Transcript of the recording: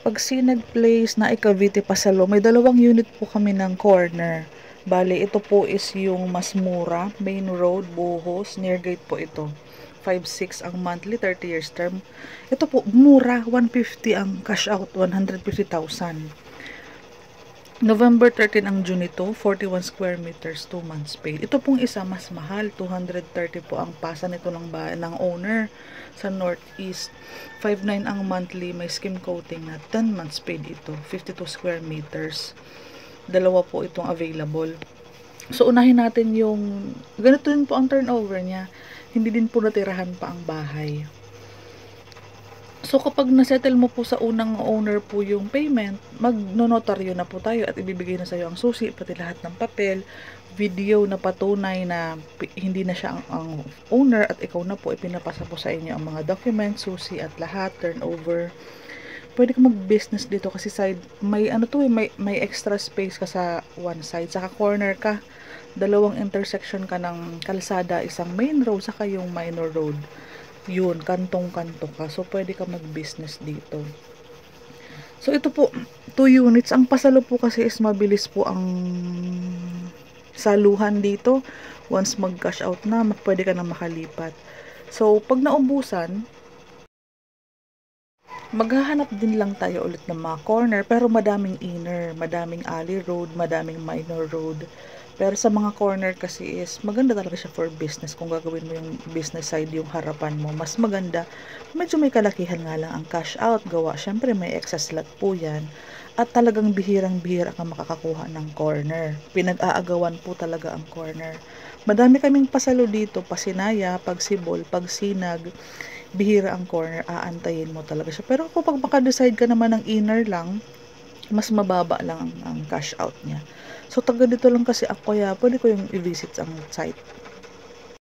Pag Sinag Place na Cavite Pasalo, may dalawang unit po kami ng corner. Bale, ito po is yung mas mura, Main Road, Buhos, near gate po ito. 5,600 ang monthly, 30 years term. Ito po, mura, 150 ang cash out, 150,000. November 13 ang June nito, 41 square meters, 2 months paid. Ito pong isa mas mahal, 230 po ang pasa nito ng owner sa Northeast. 5,900 ang monthly, may skim coating na 10 months paid ito, 52 square meters. Dalawa po itong available. So unahin natin yung, ganito din po ang turnover niya. Hindi din po natirahan pa ang bahay. So, kapag nasettle mo po sa unang owner po yung payment, magnonotaryo na po tayo at ibibigay na sa'yo ang susi, pati lahat ng papel, video na patunay na hindi na siya ang owner at ikaw na po, ipinapasa po sa inyo ang mga documents, susi at lahat, turnover. Pwede ka mag-business dito kasi may may extra space ka sa one side, saka corner ka, dalawang intersection ka ng kalsada, isang main road, saka yung minor road. Yun, kantong-kanto ka. So, pwede ka mag-business dito. So, ito po, 2 units. Ang pasalo po kasi is mabilis po ang saluhan dito. Once mag-cash out na, pwede ka na makalipat. So, pag naubusan, maghahanap din lang tayo ulit ng mga corner, pero madaming inner, madaming alley road, madaming minor road. Pero sa mga corner kasi is maganda talaga siya for business. Kung gagawin mo yung business side yung harapan mo, mas maganda. Medyo may kalakihan nga lang ang cash out gawa. Syempre may excess lot po yan. At talagang bihirang-bihira kang makakakuha ng corner. Pinag-aagawan po talaga ang corner. Madami kaming pasalo dito, Pasinaya, Pagsibol, Pagsinag. Bihira ang corner, aantayin mo talaga siya. Pero kung baka-decide ka naman ng inner lang, mas mababa lang ang cash out niya. So, taga dito lang kasi ako, kaya pwede ko yung i-visit ang site.